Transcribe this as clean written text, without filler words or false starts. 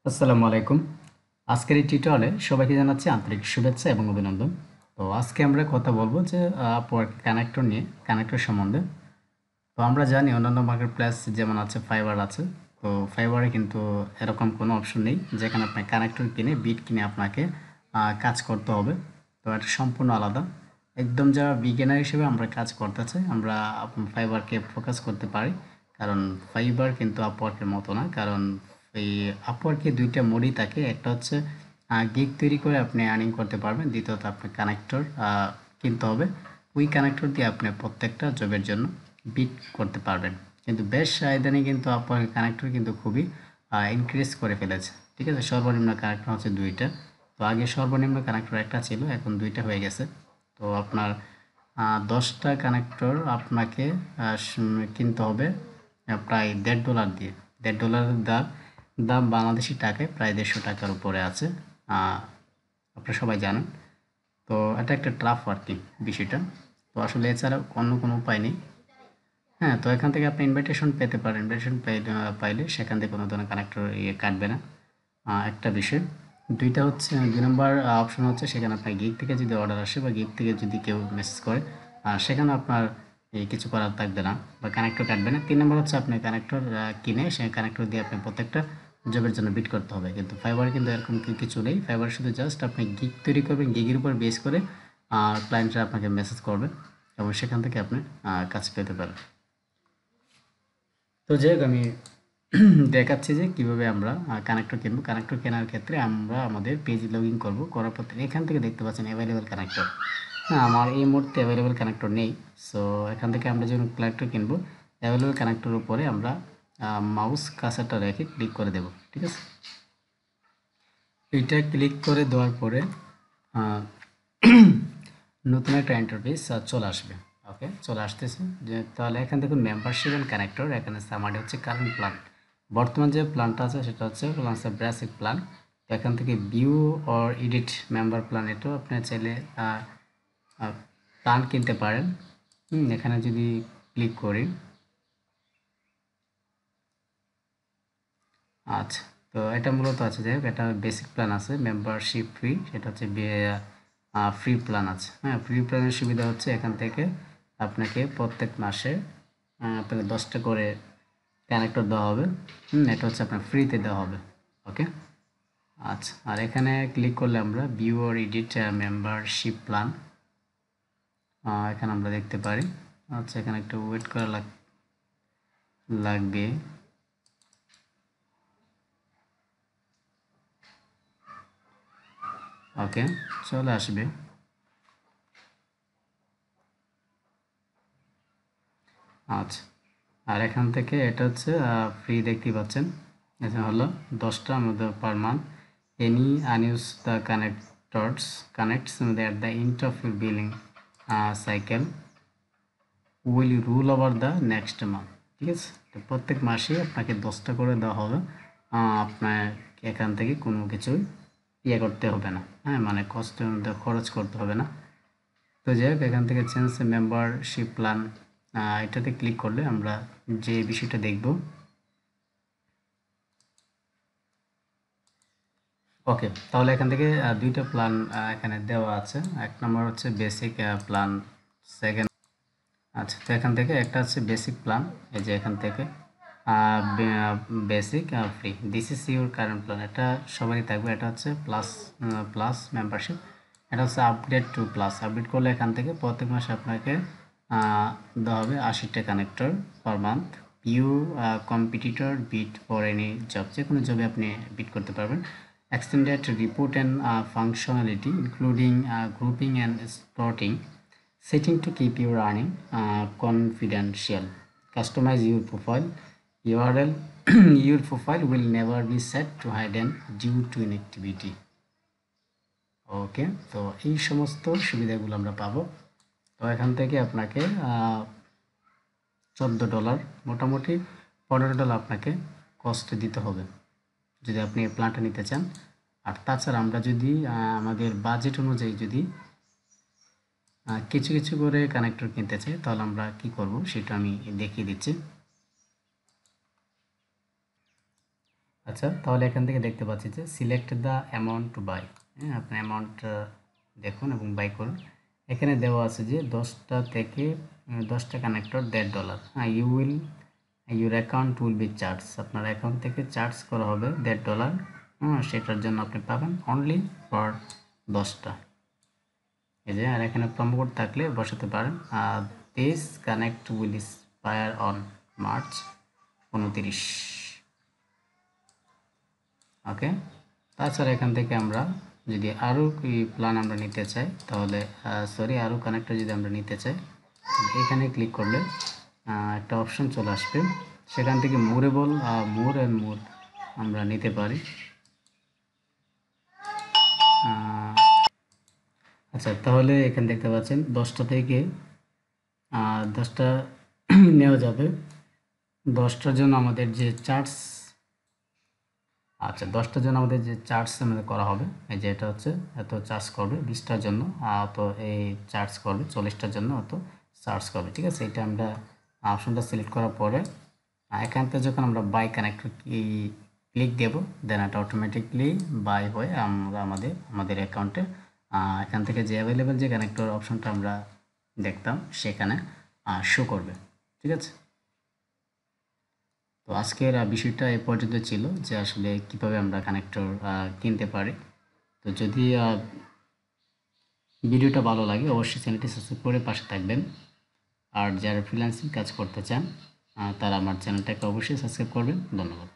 আসসালামু আলাইকুম। আজকের এই টিউটোরিয়ালে সবাইকে জানাচ্ছি আন্তরিক শুভেচ্ছা এবং অভিনন্দন। তো আজকে আমরা কথা বলবো যে আপওয়ার্ক কানেক্টর নিয়ে, কানেক্টর সম্বন্ধে। তো আমরা জানি অন্যান্য মার্কেট প্লেস যেমন আছে, ফাইবার আছে। তো ফাইবারে কিন্তু এরকম কোনো অপশন নেই যেখানে আপনি কানেক্টর কিনে বিট কিনে আপনাকে কাজ করতে হবে। তো এটা সম্পূর্ণ আলাদা। একদম যারা বিগিনার হিসেবে আমরা কাজ করতে চাই, আমরা ফাইবারকে ফোকাস করতে পারি। কারণ ফাইবার কিন্তু আপওয়ার্কের মতো না। কারণ এই আপওয়ার্কে দুইটা মোডই থাকে। একটা হচ্ছে গিগ তৈরি করে আপনি আর্নিং করতে পারবেন, দ্বিতীয়ত আপনি কানেক্টর কিনতে হবে। ওই কানেক্টর দিয়ে আপনি প্রত্যেকটা জবের জন্য বিট করতে পারবেন। কিন্তু বেশ ইদানিং কিন্তু আপওয়ার্ক কানেক্টর কিন্তু খুবই ইনক্রিজ করে ফেলেছে। ঠিক আছে, সর্বনিম্ন কানেক্টর হচ্ছে দুইটা। তো আগে সর্বনিম্ন কানেক্টর একটা ছিল, এখন দুইটা হয়ে গেছে। তো আপনার 10টা কানেক্টর আপনাকে কিনতে হবে প্রায় $1.5 দিয়ে। $1.5 দাম দাম বাংলাদেশি টাকায় প্রায় 150 টাকার উপরে আছে। আপনারা সবাই জানেন। তো এটা একটা টাফ আর কি বিষয়টা। তো আসলে এছাড়া অন্য কোনো উপায় নেই। হ্যাঁ, তো এখান থেকে আপনি ইনভাইটেশন পেতে পারেন। ইনভাইটেশন পাইলে সেখান থেকে কোনো ধরনের কানেক্টর কাটবে না। একটা বিষয়। দুইটা হচ্ছে 2 নম্বর অপশন হচ্ছে সেখানে আপনার গিগ থেকে যদি অর্ডার আসে বা গিগ থেকে যদি কেউ মেসেজ করে, সেখানে আপনার কিছু করার থাকবে না বা কানেক্টর কাটবে না। 3 নম্বর হচ্ছে আপনি কানেক্টর কিনে সেই কানেক্টর দিয়ে আপনি প্রত্যেকটা জবের জন্য বিট করতে হবে। কিন্তু ফাইবারে কিন্তু এরকম কিছু নেই। ফাইবার শুধু জাস্ট আপনি গিগ তৈরি করবেন, গিগের উপর বেস করে ক্লায়েন্টরা আপনাকে মেসেজ করবে এবং সেখান থেকে আপনি কাজ পেতে পারেন। তো যাই হোক, আমি দেখাচ্ছি যে কিভাবে আমরা কানেক্টর কিনবো। কানেক্টর কেনার ক্ষেত্রে আমরা আমাদের পেজে লগ ইন করবো। করার পর এখান থেকে দেখতে পাচ্ছেন অ্যাভেলেবেল কানেক্টর। হ্যাঁ, আমার এই মুহূর্তে অ্যাভেলেবেল কানেক্টর নেই। সো এখান থেকে আমরা যখন কানেক্টর কিনবো, অ্যাভেলেবেল কানেক্টরের উপরে আমরা মাউস কার্সারটা রেখে ক্লিক করে দেব। ঠিক আছে, এইটা ক্লিক করে দেওয়ার পরে নতুন একটা ইন্টারফেস চলে আসবে। ওকে, চলে আসতেছে। যে তাহলে এখান থেকে মেম্বারশিপ অ্যান্ড কানেক্টর, এখানে সামারি হচ্ছে কারেন্ট প্ল্যান। বর্তমান যে প্ল্যানটা আছে সেটা হচ্ছে বেসিক প্ল্যান। তো এখান থেকে view or edit member plan, এটাও আপনি চাইলে প্ল্যান কিনতে পারেন। এখানে যদি ক্লিক করি, আচ্ছা, তো এটা মূলত আছে, যাই হোক, এটা বেসিক প্ল্যান আছে, মেম্বারশিপ ফ্রি, সেটা হচ্ছে ফ্রি প্ল্যান আছে। হ্যাঁ, ফ্রি প্ল্যানের সুবিধা হচ্ছে এখান থেকে আপনাকে প্রত্যেক মাসে আপনাকে 10টা করে কানেক্টর দেওয়া হবে। এটা হচ্ছে আপনার ফ্রিতে দেওয়া হবে। ওকে, আচ্ছা, আর এখানে ক্লিক করলে আমরা view or edit membership plan এখানে আমরা দেখতে পারি। আচ্ছা, এখানে একটু ওয়েট করা লাগবে। ওকে, চলে আসবে। আচ্ছা, আর এখান থেকে এটা হচ্ছে ফ্রি দেখতেই পাচ্ছেন। এটা হলো 10টা আমাদের per month. Any আনইউজ the connects at the end of your billing cycle will rule over the next month। ঠিক আছে, তো প্রত্যেক মাসে আপনাকে 10টা করে দেওয়া হবে। আপনার এখান থেকে কোনো কিছুই করতে হবে না। হ্যাঁ, মানে কষ্টের মধ্যে খরচ করতে হবে না। তো যাই হোক, এখান থেকে চেঞ্জ মেম্বারশিপ প্ল্যান এটাতে ক্লিক করলে আমরা যে বিষয়টা দেখব। ওকে, তাহলে এখান থেকে দুইটা প্ল্যান এখানে দেওয়া আছে। এক নম্বর হচ্ছে বেসিক প্ল্যান, সেকেন্ড। আচ্ছা, তো এখান থেকে একটা হচ্ছে বেসিক প্ল্যান, এই যে এখান থেকে basic free, this is your current plan, এটা সবারই থাকবে। এটা হচ্ছে প্লাস প্লাস মেম্বারশিপ, এটা হচ্ছে আপডেট টু প্লাস। আপডেট করলে এখান থেকে প্রত্যেক মাসে আপনাকে দেওয়া হবে 80টা connector per month. You competitor bid for any job, যে কোনো জবে আপনি বিট করতে পারবেন। Extended report and functionality including grouping and spotting, setting to keep your earning confidential. Customize your profile URL. Your profile will never be set to hidden due to inactivity. ওকে, তো এই সমস্ত সুবিধাগুলো আমরা পাবো। তো এখান থেকে আপনাকে $14, মোটামুটি $15 আপনাকে কস্ট দিতে হবে যদি আপনি এই প্ল্যানটা নিতে চান। আর তাছাড়া আমরা যদি আমাদের বাজেট অনুযায়ী যদি কিছু কিছু করে কানেক্টর কিনতে চাই, তাহলে আমরা কি করব সেটা আমি দেখিয়ে দিচ্ছি। আচ্ছা, তাহলে এখান থেকে দেখতে পাচ্ছি যে select the amount to buy. হ্যাঁ, আপনি অ্যামাউন্ট দেখুন এবং বাই করুন। এখানে দেওয়া আছে যে 10টা থেকে 10টা কানেক্টর $1.5। হ্যাঁ, your account will be charge, আপনার অ্যাকাউন্ট থেকে চার্জ করা হবে $1.5। হ্যাঁ, সেটার জন্য আপনি পাবেন অনলি ফর 10টা। এই যে, আর এখানে প্রোমো কোড থাকলে বসাতে পারেন। This connect will expire on March 29। ওকে। তাছাড়া এখান থেকে আমরা যদি আরও কি প্ল্যান আমরা নিতে চাই, তাহলে আরও কানেক্টর যদি আমরা নিতে চাই, এখানে ক্লিক করলে একটা অপশন চলে আসবে। সেখান থেকে মোর অ্যান্ড মোর আমরা নিতে পারি। আচ্ছা, তাহলে এখানে দেখতে পাচ্ছেন 10টা থেকে 10টা নেওয়া যাবে। 10টার জন্য আমাদের যে চার্জ, আচ্ছা 10টার জন্য আমাদের যে চার্জ আমাদের করা হবে, এই যে এটা হচ্ছে এত চার্জ করবে, 20টার জন্য তো এই চার্জ করবে, 40টার জন্য অত চার্জ করবে। ঠিক আছে, এটা আমরা অপশনটা সিলেক্ট করার পরে এখান থেকে যখন আমরা বাই কানেক্টর ক্লিক দেব, দেন এটা অটোমেটিকলি বাই হয়ে আমরা আমাদের অ্যাকাউন্টে এখান থেকে যে অ্যাভেলেবেল যে কানেক্টর অপশনটা আমরা দেখতাম সেখানে শো করবে। ঠিক আছে, তো আজকের বিষয়টা এ পর্যন্ত ছিল যে আসলে কিভাবে আমরা কানেক্টর কিনতে পারি। তো যদি ভিডিওটা ভালো লাগে অবশ্যই চ্যানেলটি সাবস্ক্রাইব করে পাশে থাকবেন। আর যারা ফ্রিল্যান্সিং কাজ করতে চান তারা আমার চ্যানেলটাকে অবশ্যই সাবস্ক্রাইব করবেন। ধন্যবাদ।